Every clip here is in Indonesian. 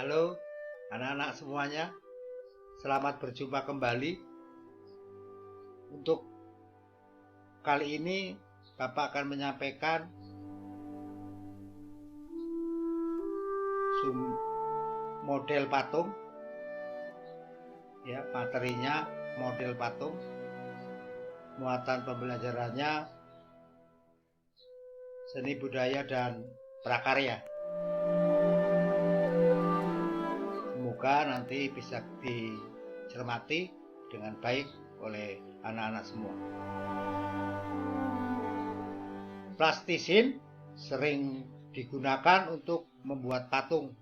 Halo anak-anak semuanya, selamat berjumpa kembali. Untuk kali ini Bapak akan menyampaikan model patung, ya, materinya model patung, muatan pembelajarannya seni budaya dan prakarya. Semoga nanti bisa dicermati dengan baik oleh anak-anak semua. Plastisin sering digunakan untuk membuat patung.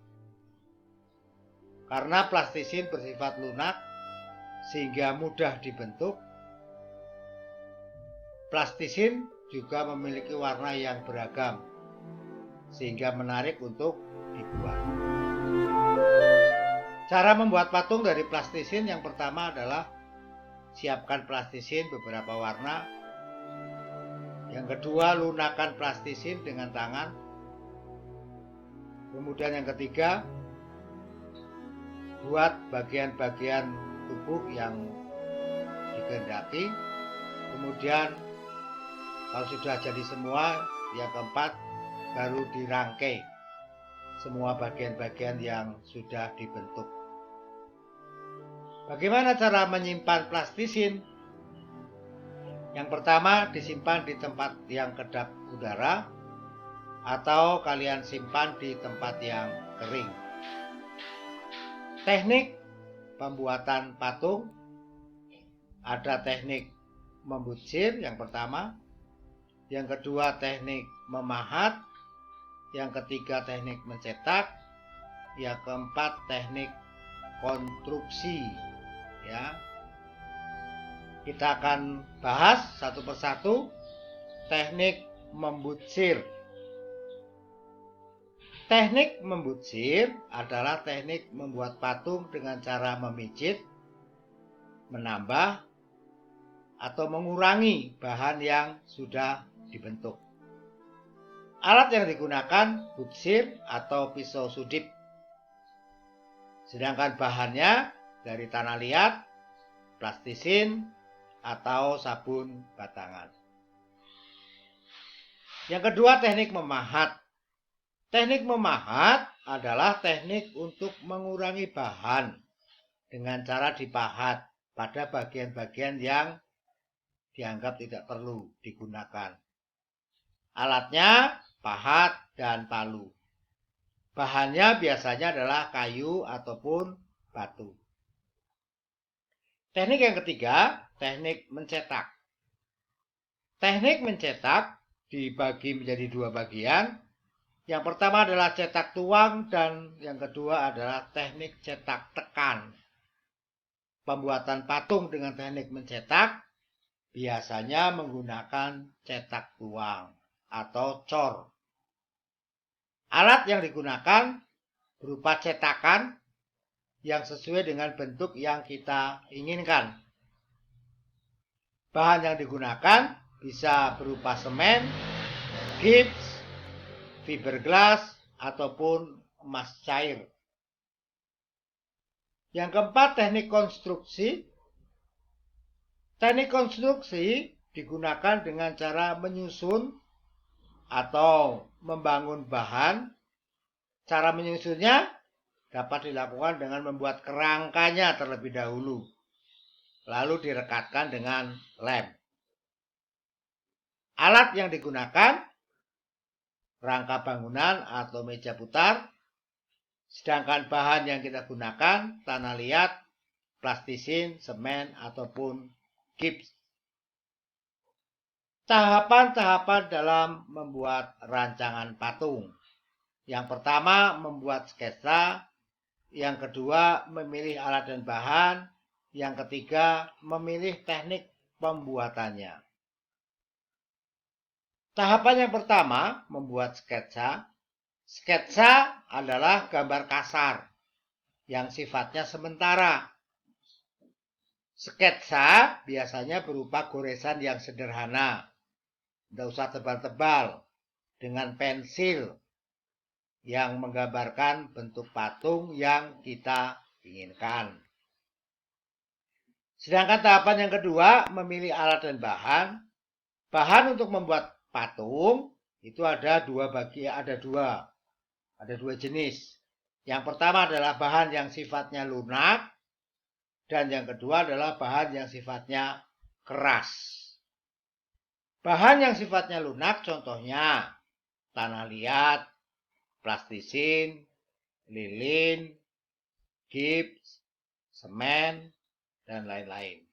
Karena plastisin bersifat lunak sehingga mudah dibentuk. Plastisin juga memiliki warna yang beragam sehingga menarik untuk dibuat. Cara membuat patung dari plastisin yang pertama adalah siapkan plastisin beberapa warna. Yang kedua, lunakkan plastisin dengan tangan. Kemudian yang ketiga, buat bagian-bagian tubuh yang dikehendaki. Kemudian kalau sudah jadi semua, yang keempat baru dirangkai semua bagian-bagian yang sudah dibentuk. Bagaimana cara menyimpan plastisin? Yang pertama, disimpan di tempat yang kedap udara atau kalian simpan di tempat yang kering. Teknik pembuatan patung, ada teknik membutsir yang pertama, yang kedua teknik memahat, yang ketiga teknik mencetak, yang keempat teknik konstruksi. Ya, kita akan bahas satu persatu teknik membutsir. Teknik membutsir adalah teknik membuat patung dengan cara memijit, menambah, atau mengurangi bahan yang sudah dibentuk. Alat yang digunakan butsir atau pisau sudip. Sedangkan bahannya dari tanah liat, plastisin, atau sabun batangan. Yang kedua, teknik memahat. Teknik memahat adalah teknik untuk mengurangi bahan dengan cara dipahat pada bagian-bagian yang dianggap tidak perlu digunakan. Alatnya pahat dan palu. Bahannya biasanya adalah kayu ataupun batu. Teknik yang ketiga, teknik mencetak. Teknik mencetak dibagi menjadi dua bagian. Yang pertama adalah cetak tuang dan yang kedua adalah teknik cetak tekan. Pembuatan patung dengan teknik mencetak biasanya menggunakan cetak tuang atau cor. Alat yang digunakan berupa cetakan yang sesuai dengan bentuk yang kita inginkan. Bahan yang digunakan bisa berupa semen, gips, fiberglass, ataupun emas cair. Yang keempat, teknik konstruksi. Teknik konstruksi digunakan dengan cara menyusun atau membangun bahan. Cara menyusunnya dapat dilakukan dengan membuat kerangkanya terlebih dahulu, lalu direkatkan dengan lem. Alat yang digunakan rangka bangunan atau meja putar, sedangkan bahan yang kita gunakan tanah liat, plastisin, semen, ataupun gips. Tahapan-tahapan dalam membuat rancangan patung. Yang pertama, membuat sketsa. Yang kedua, memilih alat dan bahan. Yang ketiga, memilih teknik pembuatannya. Tahapan yang pertama, membuat sketsa. Sketsa adalah gambar kasar yang sifatnya sementara. Sketsa biasanya berupa goresan yang sederhana, tidak usah tebal-tebal, dengan pensil. yang menggambarkan bentuk patung yang kita inginkan. Sedangkan tahapan yang kedua, memilih alat dan bahan. Bahan untuk membuat patung itu ada dua jenis. Yang pertama adalah bahan yang sifatnya lunak, dan yang kedua adalah bahan yang sifatnya keras. Bahan yang sifatnya lunak contohnya tanah liat, plastisin, lilin, gips, semen, dan lain-lain.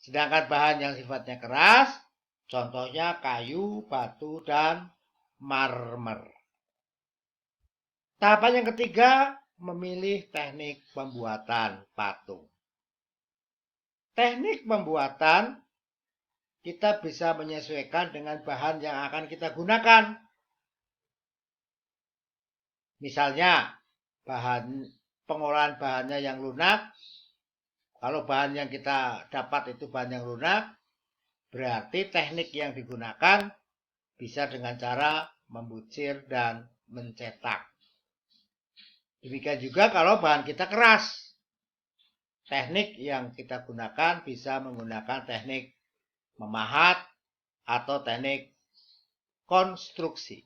Sedangkan bahan yang sifatnya keras, contohnya kayu, batu, dan marmer. Tahapan yang ketiga, memilih teknik pembuatan patung. Teknik pembuatan kita bisa menyesuaikan dengan bahan yang akan kita gunakan. Misalnya, pengolahan bahannya yang lunak. Kalau bahan yang kita dapat itu bahan yang lunak, berarti teknik yang digunakan bisa dengan cara membucir dan mencetak. Demikian juga kalau bahan kita keras. Teknik yang kita gunakan bisa menggunakan teknik memahat atau teknik konstruksi.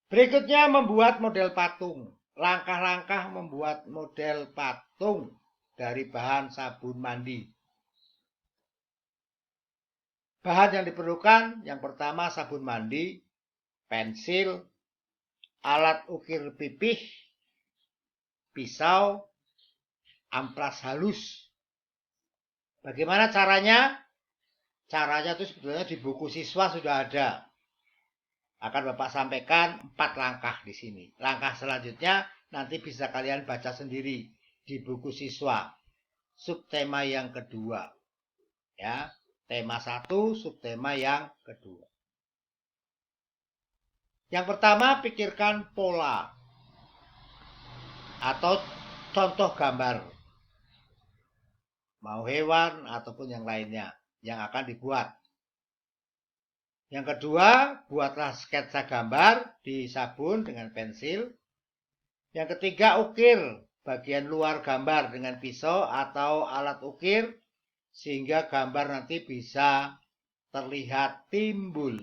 Berikutnya membuat model patung. Langkah-langkah membuat model patung dari bahan sabun mandi. Bahan yang diperlukan yang pertama sabun mandi, pensil, alat ukir pipih, pisau, amplas halus. Bagaimana caranya? Caranya itu sebetulnya di buku siswa sudah ada. Akan Bapak sampaikan 4 langkah di sini. Langkah selanjutnya nanti bisa kalian baca sendiri di buku siswa. Subtema yang kedua. Ya, tema 1, subtema yang kedua. Yang pertama, pikirkan pola atau contoh gambar. Mau hewan ataupun yang lainnya yang akan dibuat. Yang kedua, buatlah sketsa gambar di sabun dengan pensil. Yang ketiga, ukir bagian luar gambar dengan pisau atau alat ukir sehingga gambar nanti bisa terlihat timbul.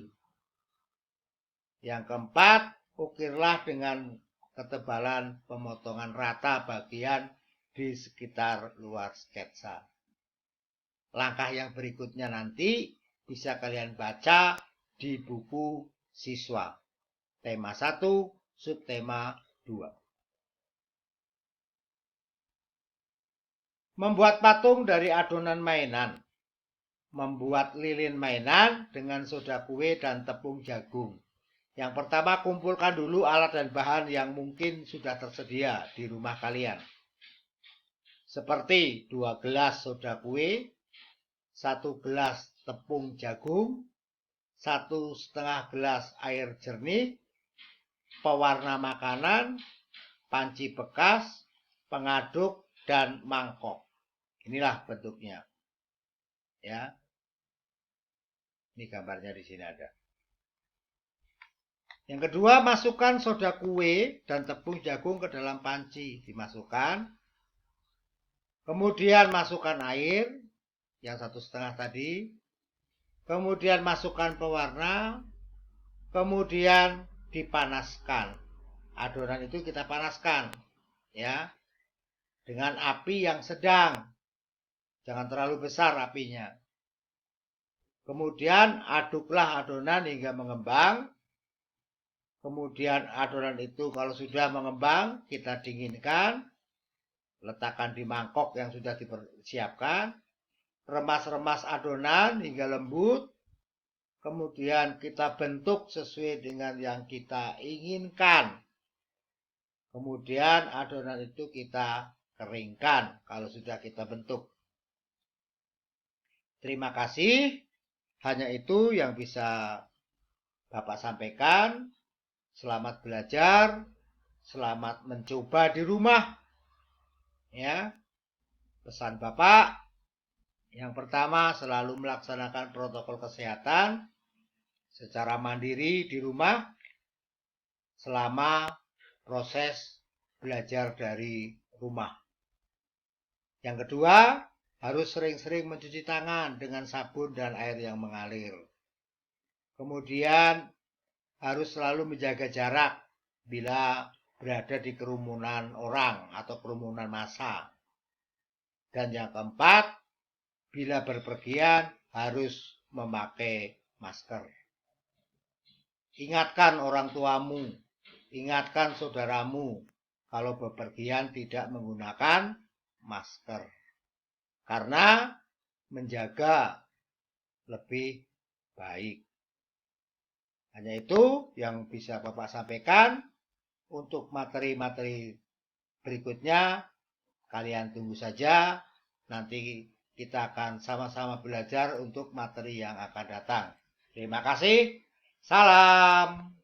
Yang keempat, ukirlah dengan ketebalan pemotongan rata bagian di sekitar luar sketsa. Langkah yang berikutnya nanti bisa kalian baca di buku siswa. Tema 1, subtema 2. Membuat patung dari adonan mainan. Membuat lilin mainan dengan soda kue dan tepung jagung. Yang pertama, kumpulkan dulu alat dan bahan yang mungkin sudah tersedia di rumah kalian. Seperti 2 gelas soda kue, 1 gelas tepung jagung, 1,5 gelas air jernih, pewarna makanan, panci bekas, pengaduk, dan mangkok. Inilah bentuknya. Ya. Ini gambarnya di sini ada. Yang kedua, masukkan soda kue dan tepung jagung ke dalam panci. Dimasukkan. Kemudian masukkan air yang 1,5 tadi. Kemudian masukkan pewarna, kemudian dipanaskan. Adonan itu kita panaskan, ya, dengan api yang sedang. Jangan terlalu besar apinya. Kemudian aduklah adonan hingga mengembang. Kemudian adonan itu kalau sudah mengembang, kita dinginkan. Letakkan di mangkok yang sudah dipersiapkan. Remas-remas adonan hingga lembut. Kemudian kita bentuk sesuai dengan yang kita inginkan. Kemudian adonan itu kita keringkan kalau sudah kita bentuk. Terima kasih. Hanya itu yang bisa Bapak sampaikan. Selamat belajar. Selamat mencoba di rumah. Ya. Pesan Bapak. Yang pertama, selalu melaksanakan protokol kesehatan secara mandiri di rumah. selama proses belajar dari rumah. Yang kedua, harus sering-sering mencuci tangan dengan sabun dan air yang mengalir. Kemudian harus selalu menjaga jarak bila berada di kerumunan orang atau kerumunan massa. Dan yang keempat, bila berpergian harus memakai masker. Ingatkan orang tuamu, ingatkan saudaramu kalau bepergian tidak menggunakan masker. Karena menjaga lebih baik. Hanya itu yang bisa Bapak sampaikan. Untuk materi-materi berikutnya, kalian tunggu saja. Nanti kita akan sama-sama belajar untuk materi yang akan datang. Terima kasih. Salam.